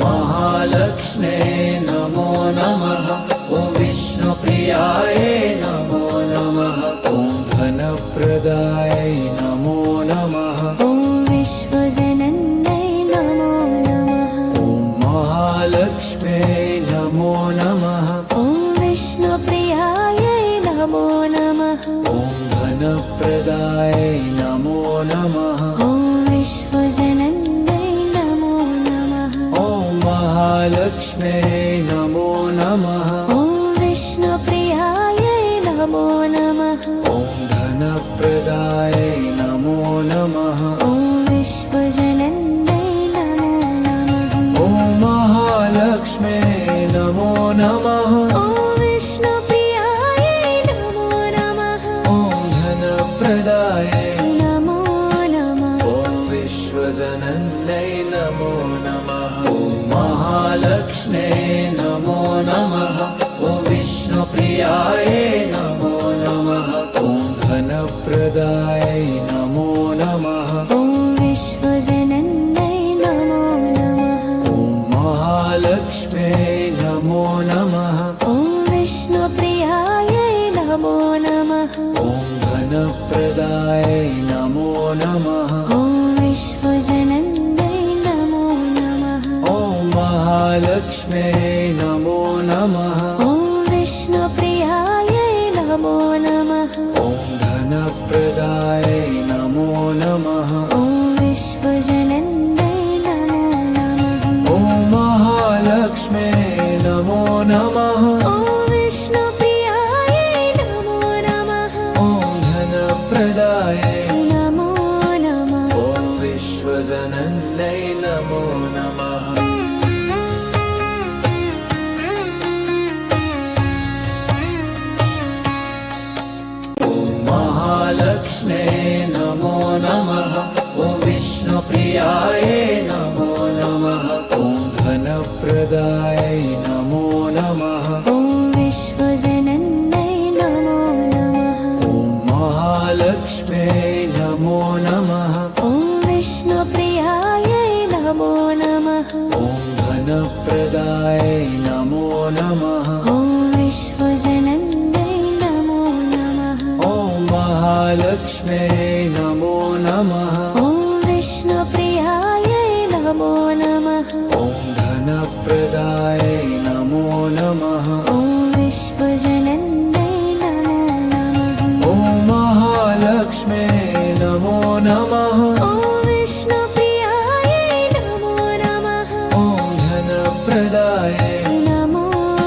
महालक्ष्म्ये नमो नमः। ॐ विष्णुप्रियायै नमो नमः। ॐ धनप्रदायै नमो नमः। ॐ विश्वजनन्यै नमो नमः। ॐ महालक्ष्म्ये नमो नमः। ॐ विष्णुप्रियायै नमो नमः। ॐ धनप्रदायै नमो नमः। ॐ विश्वजनन्यै नमो नमः। ॐ महालक्ष्म्ये नमो नमः। ॐ विष्णुप्रियायै नमो नमः। ॐ धनप्रदायै नमो नमः। ॐ विश्वजनन्यै नमो नमः। ॐ महालक्ष्म्ये नमो नमः। ॐ विष्णुप्रियायै नमो नमः। ॐ धनप्रदायै नमो नमः। ॐ विश्वजनन्यै नमो नमः। ॐ महालक्ष्म्ये नमो नमः। ॐ विष्णुप्रियायै नमो नमः। ॐ धनप्रदायै नमो नमः। ॐ विश्वजनन्यै नमो नमः। ॐ महालक्ष्म्ये नमो नमः। ॐ विष्णुप्रियायै नमो नमः। ॐ धनप्रदायै नमो नमः। ॐ विश्वजनन्यै नमो नमः। ॐ महालक्ष्म्ये नमो नमः। ॐ विष्णुप्रियायै नमो नमः। ॐ धनप्रदायै नमो नमः। ॐ विश्वजनन्यै नमो नमः। ॐ महालक्ष्म्ये नमो नमः। ॐ विष्णुप्रियायै नमो नमः। ॐ धनप्रदायै नमो नमः। ॐ विश्वजनन्यै नमो नमः। ॐ महालक्ष्म्ये नमो नमः। ॐ विष्णुप्रियायै नमो नमः। ॐ धनप्रदायै नमो नमः। ॐ विश्वजनन्यै नमो नमः। ॐ महालक्ष्म्ये नमो नमः। ॐ विष्णुप्रियायै नमो नमः। ॐ धनप्रदायै नमो नमः। ॐ विश्वजनन्यै नमो नमः। ॐ महालक्ष्म्ये नमो नमः। ॐ विष्णुप्रियायै नमो नमः। ॐ धनप्रदायै नमो नमः। ॐ विश्वजनन्यै नमो नमः। ॐ महालक्ष्म्ये नमो नमः। ॐ विष्णुप्रियायै नमो नमः। ॐ धनप्रदायै नमो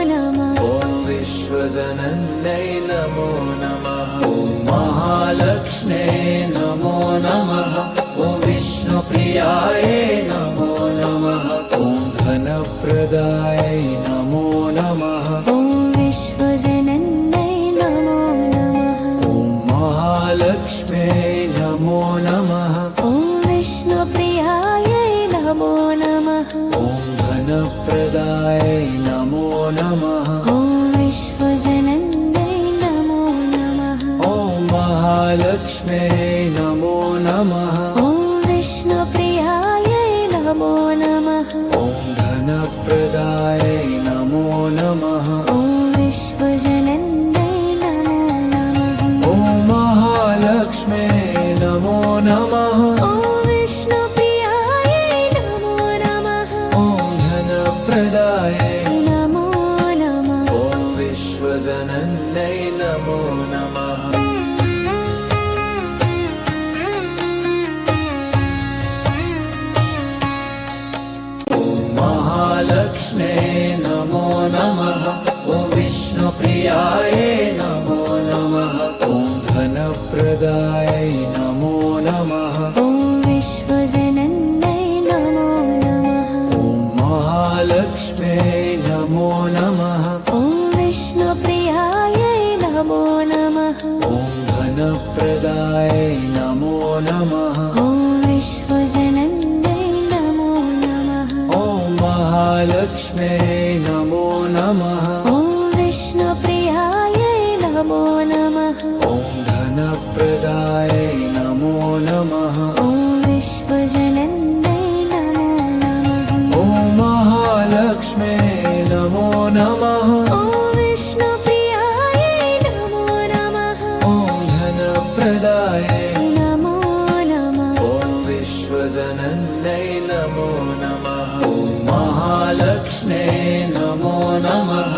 नमः। ॐ विश्वजनन्यै नमो नमः। ॐ महालक्ष्म्ये नमो नमः। ॐ विष्णुप्रियायै नमो नमः। ॐ धनप्रदायै नमो नमः। ॐ विश्वजनन्यै नमो नमः। ॐ महालक्ष्म्ये नमो नमः। ॐ विष्णुप्रियायै नमो नमः। ॐ धनप्रदायै नमो नमः। ॐ विश्वजनन्यै नमो नमः। ॐ महालक्ष्म्ये नमो नमः। ॐ विष्णुप्रियायै नमो नमः। ॐ धनप्रदायै नमो नमः। ॐ विश्वजनन्यै नमो नमः। ॐ महालक्ष्म्ये नमो नमः। ॐ विष्णुप्रियायै नमो नमः। ॐ धनप्रदायै नमो नमः। ॐ विश्वजनन्यै नमो नमः। ॐ महालक्ष्म्ये नमो नमः। ॐ विष्णुप्रियायै नमो नमः। ॐ धनप्रदायै नमो नमः। ॐ विश्वजनन्यै नमो नमः। ॐ महालक्ष्म्ये नमो नमः। ॐ विष्णुप्रियायै नमो नमः। ॐ धनप्रदायै नमो नमः। ॐ विश्वजनन्यै नमो नमः। ॐ महालक्ष्म्ये नमो नमः। ॐ विष्णुप्रियायै नमो नमः। ॐ धनप्रदायै नमो नमः। ॐ विश्वजनन्यै नमो नमः। ॐ महालक्ष्मे नमो नमः ॐ विष्णुप्रियायै नमो नमः ॐ धनप्रदायै नमो नमः ॐ विश्वजनन्यै नमो नमः ॐ महालक्ष्मे नमो नमः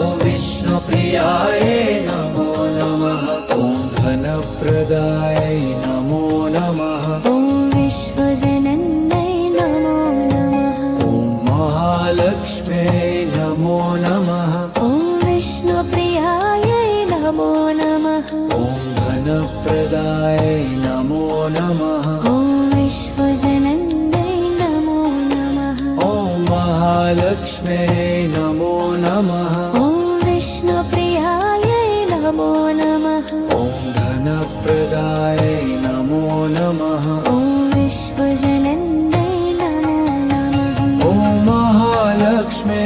ॐ विष्णुप्रियायै नमो नमः ॐ धनप्रदायै नमो नमः ॐ विश्वजनन्यै नमो नमः ॐ महालक्ष्मे नमो नमः ॐ विष्णुप्रियायै नमो नमः ॐ धनप्रदायै नमो नमः ॐ विश्वजनन्यै नमो नमः ॐ महालक्ष्मे नमो नमः ॐ विष्णुप्रियायै नमो नमः ॐ धनप्रदायै नमो नमः ॐ विश्वजनन्यै नमो नमः ॐ महालक्ष्मे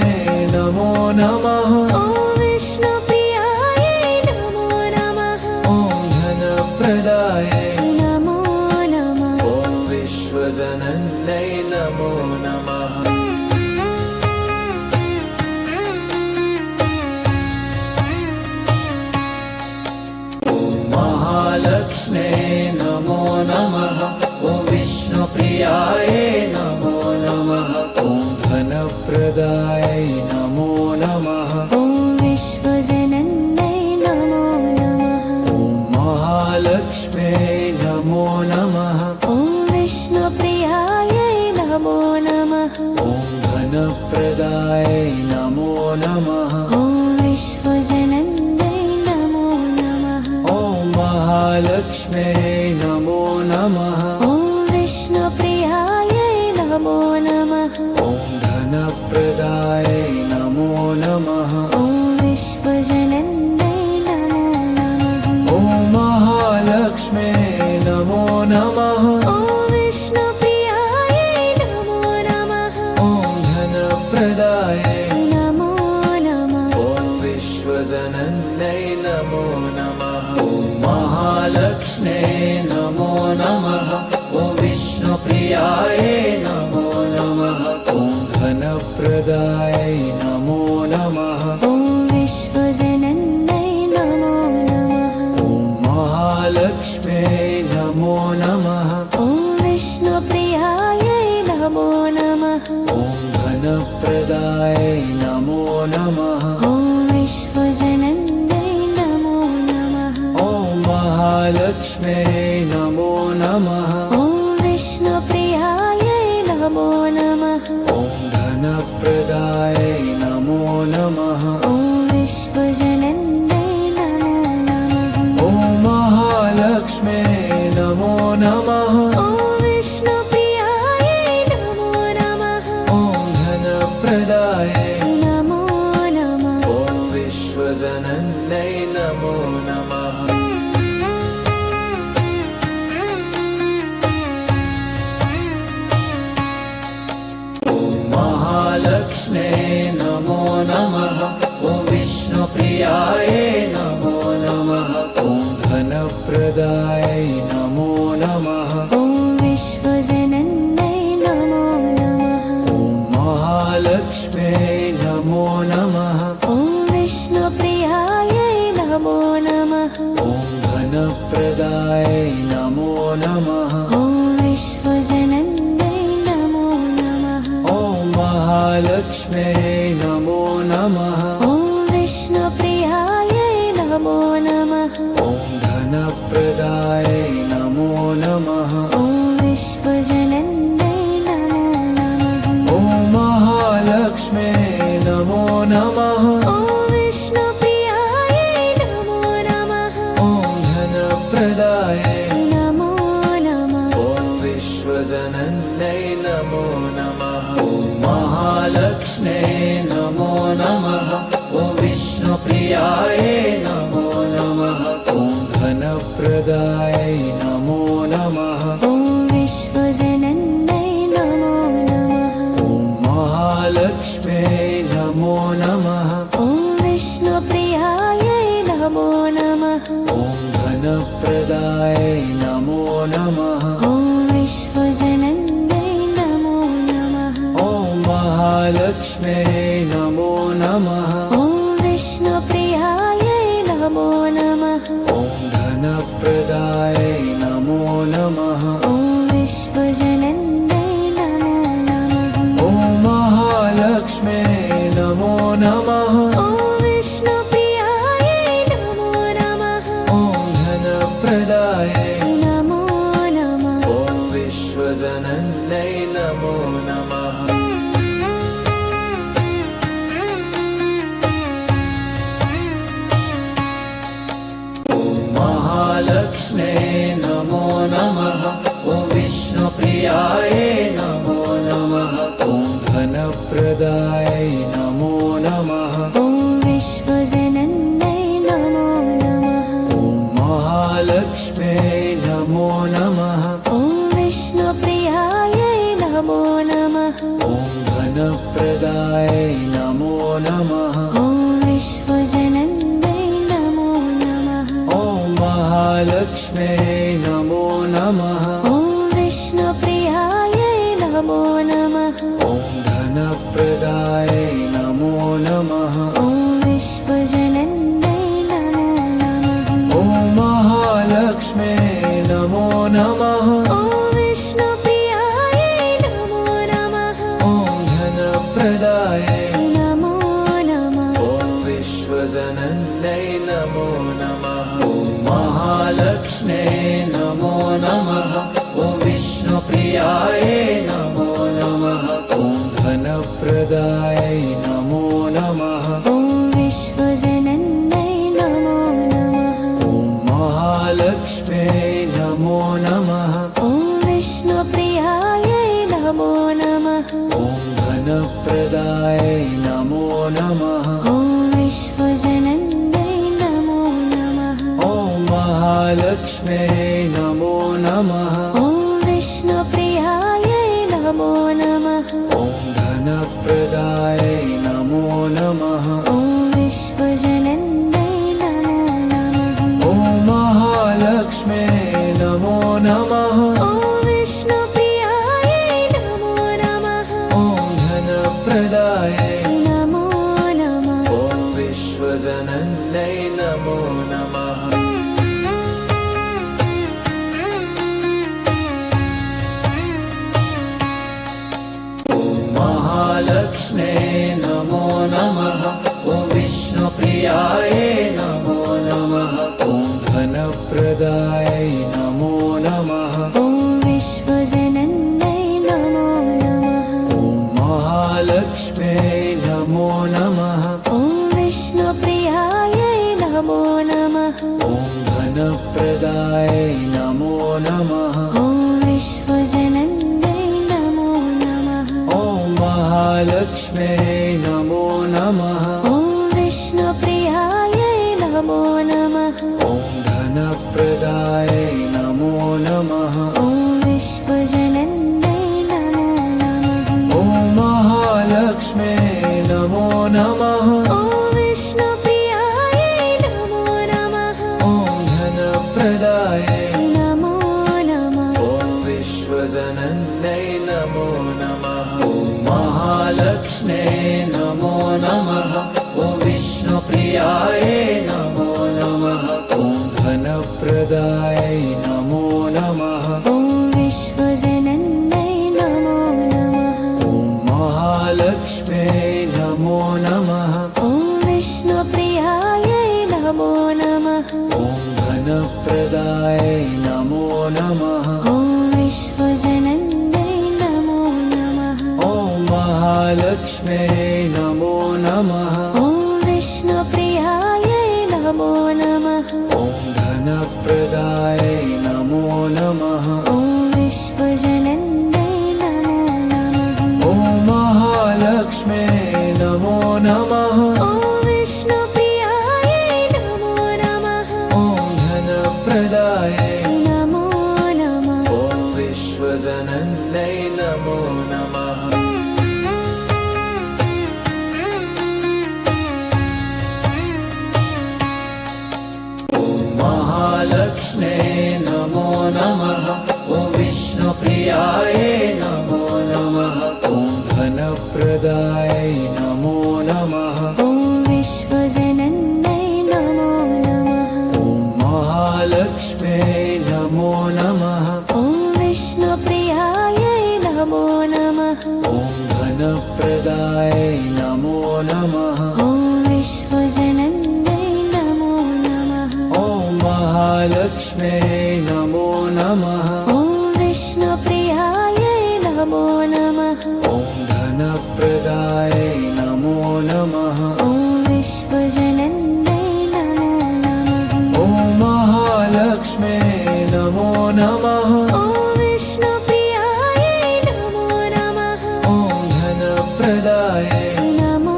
नमो नमः ॐ विष्णुप्रियायै नमो नमः ॐ धनप्रदायै नमो नमः ॐ विश्वजनन्यै नमो नमः महालक्ष्मे नमो नमः ॐ विष्णुप्रियायै नमो नमः ॐ धनप्रदायै नमो नमः ॐ विश्वजनन्यै नमो नमः ॐ महालक्ष्मे नमो नमः ॐ विष्णुप्रियायै नमो नमः ॐ धनप्रदायै नमो नमः ॐ विश्वजनन्यै नमो नमः ॐ महालक्ष्मे नमो नमः ॐ विष्णुप्रियायै नमो नमः ॐ धनप्रदायै नमो नमः ॐ विश्वजनन्यै नमो नमः ॐ महालक्ष्मे नमो नमः ॐ विष्णुप्रियायै नमो नमः ॐ धनप्रदायै नमो नमः ॐ विश्वजनन्यै नमो नमः ॐ महालक्ष्मे नमो नमः ॐ विष्णुप्रियायै नमो नमः ॐ धनप्रदायै नमो नमः ॐ विश्वजनन्यै नमो नमः ॐ महालक्ष्मे नमो नमः ॐ विष्णुप्रियायै नमो नमः ॐ धनप्रदायै नमो नमः ॐ विश्वजनन्यै नमो नमः ॐ महालक्ष्मे नमो नमः ॐ विष्णुप्रियायै नमो नमः ॐ धनप्रदायै नमो नमः ॐ विश्वजनन्यै नमो नमः ॐ महालक्ष्मे नमो नमः ॐ विष्णुप्रियायै नमो नमः ॐ धनप्रदायै नमो नमः ॐ विश्वजनन्यै नमो नमः ॐ महालक्ष्मे नमो नमः ॐ विष्णुप्रियायै नमो नमः ॐ धनप्रदायै नमो नमः ॐ विश्वजनन्यै नमो नमः ॐ महालक्ष्मे नमो नमः ॐ विष्णुप्रियायै नमो नमः ॐ धनप्रदायै नमो नमः ॐ विश्वजनन्यै नमो नमः ॐ महालक्ष्मे नमो नमः ॐ विष्णुप्रियायै नमो नमः ॐ धनप्रदायै नमो नमः ॐ विश्वजनन्यै नमो नमः ॐ महालक्ष्मे नमो नमः ॐ विष्णुप्रियायै नमो नमः ॐ धनप्रदायै नमो नमः ॐ विश्वजनन्यै नमो नमः ॐ महालक्ष्मे नमो नमः ॐ विष्णुप्रियायै नमो नमः ॐ धनप्रदायै नमो नमः ॐ विश्वजनन्यै नमो नमः ॐ महालक्ष्मे नमो नमः ॐ विष्णुप्रियायै नमो नमः ॐ धनप्रदायै नमो नमः ॐ विश्वजनन्यै नमो नमः ॐ महालक्ष्म्यै नमो नमः ॐ विष्णुप्रियायै नमो नमः ॐ धनप्रदायै नमो नमः ॐ विश्वजनन्यै नमो नमः ॐ महालक्ष्म्यै नमो नमः ॐ विष्णुप्रियायै नमो नमः ॐ धनप्रदायै नमो नमः ॐ विश्वजनन्यै नमो नमः महालक्ष्म्यै नमो नमः ॐ विष्णुप्रियायै नमो नमः ॐ धनप्रदायै नमो नमः ॐ विश्वजनन्यै नमो नमः ॐ महालक्ष्म्यै नमो नमः ॐ विष्णुप्रियायै नमो नमः ॐ धनप्रदायै नमो नमः ॐ विश्वजनन्यै नमो नमः ॐ महालक्ष्म्यै नमो नमः ॐ विष्णुप्रियायै नमो नमः ॐ धनप्रदायै नमो नमः ॐ विश्वजनन्यै नमो नमः ॐ महालक्ष्म्यै नमो नमः ॐ विष्णुप्रियायै नमो नमः ॐ धनप्रदायै नमो नमः ॐ विश्वजनन्यै नमो नमः ॐ महालक्ष्म्यै नमो नमः ॐ विष्णुप्रियायै नमो नमः ॐ धनप्रदायै नमो नमः ॐ विश्वजनन्यै नमो नमः ॐ महालक्ष्म्यै नमो नमः ॐ विष्णुप्रियायै नमो नमः ॐ धनप्रदायै नमो नमः ॐ विश्वजनन्यै नमो नमः ॐ महालक्ष्म्यै नमो नमः ॐ विष्णुप्रियायै नमो नमः ॐ धनप्रदायै नमो नमः ॐ विश्वजनन्यै नमो नमः ॐ महालक्ष्म्यै नमो नमः ॐ विष्णुप्रियायै नमो नमः ॐ धनप्रदायै नमो नमः ॐ विश्वजनन्यै नमो नमः ॐ महालक्ष्म्यै नमो नमः ॐ विष्णुप्रियायै नमो नमः ॐ धनप्रदायै नमो नमः ॐ विश्वजनन्यै नमो नमः ॐ महालक्ष्म्यै नमो नमः ॐ विष्णुप्रियायै नमो नमः ॐ धनप्रदायै नमो नमः ॐ विश्वजनन्यै नमो नमः ॐ महालक्ष्म्यै नमो नमः ॐ विष्णुप्रियायै नमो नमः ॐ धनप्रदायै नमो नमः ॐ विश्वजनन्यै नमो नमः ॐ महालक्ष्म्यै नमो नमः ॐ विष्णुप्रियायै नमो नमः ॐ धनप्रदायै नमो नमः ॐ विश्वजनन्यै नमो नमः ॐ महालक्ष्म्यै नमो नमः ॐ विष्णुप्रियायै नमो नमः ॐ धनप्रदायै नमो नमः ॐ विश्वजनन्यै नमो नमः ॐ महालक्ष्म्यै नमो नमः ॐ विष्णुप्रियायै नमो नमः ॐ धनप्रदायै नमो नमः ॐ विश्वजनन्यै नमो नमः ॐ महालक्ष्म्यै नमो नमः ॐ विष्णुप्रियायै नमो नमः ॐ धनप्रदायै नमो नमः ॐ विश्वजनन्यै नमो नमः ॐ महालक्ष्म्यै नमो नमः ॐ विष्णुप्रियायै नमो नमः ॐ धनप्रदायै नमो नमः ॐ विश्वजनन्यै नमो नमः ॐ नमो नमः ॐ विश्वजनन्यै नमो नमः ॐ महालक्ष्म्यै नमो नमः ॐ विष्णुप्रियायै नमो नमः ॐ धनप्रदायै नमो नमः ॐ विश्वजनन्यै नमो नमः ॐ महालक्ष्म्यै नमो नमः ॐ विष्णुप्रियायै नमो नमः ॐ धनप्रदायै नमो नमः ॐ विश्वजनन्यै नमो नमः ॐ महालक्ष्म्यै नमो नमः ॐ विष्णुप्रियायै नमो नमः ॐ धनप्रदायै नमो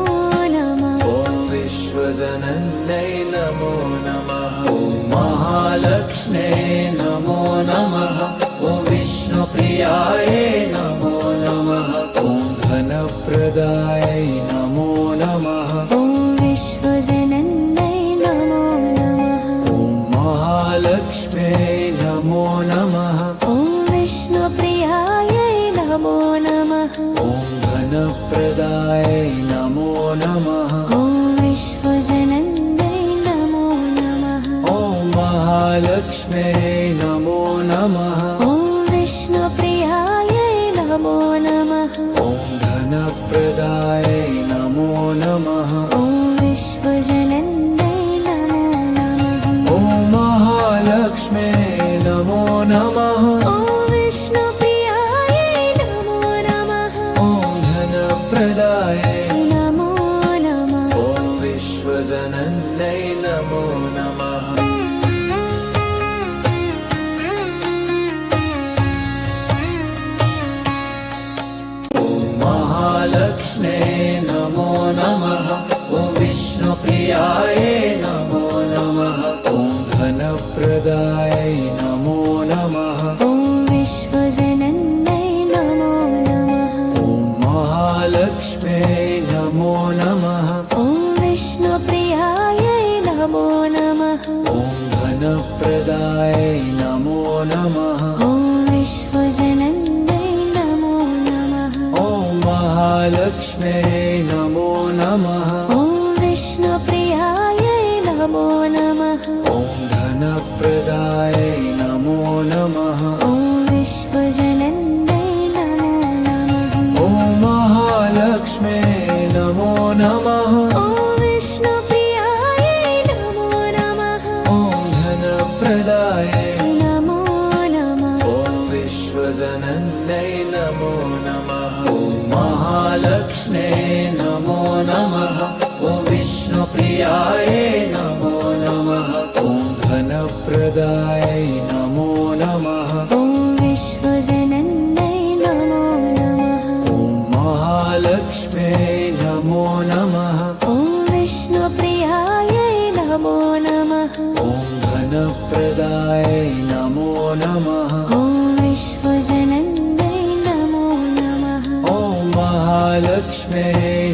नमः ॐ विश्वजनन्यै नमो नमः ॐ महालक्ष्म्यै नमो नमः ॐ विष्णुप्रियायै नमो नमः ॐ धनप्रदायै नमो नमः ॐ विश्वजनन्यै नमो नमः ॐ महालक्ष्म्यै नमो नमः ॐ विष्णुप्रियायै नमो नमः ॐ धनप्रदायै नमो नमः ॐ विश्वजनन्यै नमो नमः ॐ महालक्ष्म्यै नमो नमः ॐ विष्णुप्रियायै नमो नमः ॐ धनप्रदायै नमो नमः ॐ विश्वजनन्यै नमो नमः ॐ महालक्ष्म्यै नमो नमः ॐ विष्णुप्रियायै नमो नमः ॐ धनप्रदायै नमो नमः ॐ विश्वजनन्यै नमो नमः ॐ महालक्ष्म्यै नमो नमः ॐ विष्णुप्रियायै नमो नमः ॐ धनप्रदायै नमो नमः ॐ विश्वजनन्यै नमो नमः ॐ महालक्ष्म्यै नमो नमः ॐ विष्णुप्रियायै नमो नमः ॐ धनप्रदायै नमो नमः ॐ विश्वजनन्यै नमो नमः ॐ महालक्ष्म्यै नमो नमः ॐ विष्णुप्रियायै नमो नमः ॐ धनप्रदायै नमो नमः ॐ विश्वजनन्यै नमो नमः ॐ महालक्ष्म्यै नमो नमः ॐ विष्णुप्रियायै नमो नमः ॐ धनप्रदायै नमो नमः ॐ विश्वजनन्यै नमो नमः ॐ महालक्ष्म्यै नमो नमः ॐ विष्णुप्रियायै नमो नमः ॐ धनप्रदायै नमो नमः ॐ विश्वजनन्यै नमो नमः ॐ महालक्ष्म्यै नमो नमः ॐ विष्णुप्रियायै नमो नमः ॐ धनप्रदायै नमो नमः ॐ विश्वजनन्यै नमो नमः ॐ महालक्ष्म्यै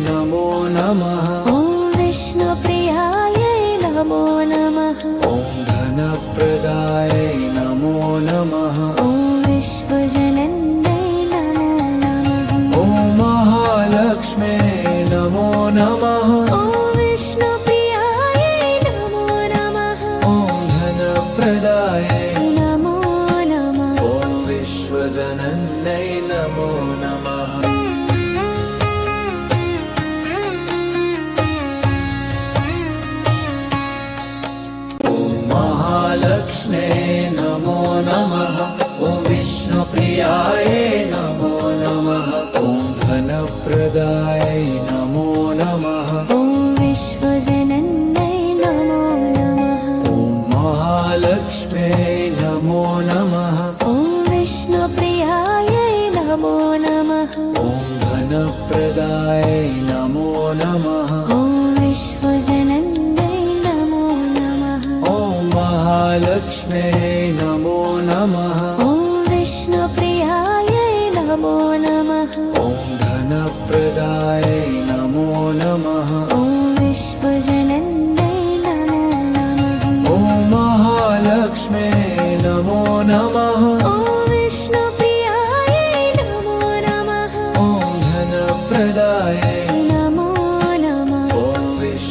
नमो नमः ॐ विष्णुप्रियायै नमो नमः ॐ धनप्रदायै नमो नमः ॐ विश्वजनन्यै नमो नमः ॐ महालक्ष्म्यै नमो नमः ॐ विष्णुप्रियायै नमो नमः ॐ धनप्रदायै नमो नमः ॐ विश्वजनन्यै नमो नमः ॐ महालक्ष्म्यै नमो नमः ॐ विष्णुप्रियायै नमो नमः ॐ धनप्रदायै नमो नमः ॐ विश्वजनन्यै नमो नमः ॐ महालक्ष्म्यै नमो नमः ॐ विष्णुप्रियायै नमो नमः ॐ धनप्रदायै नमो नमः ॐ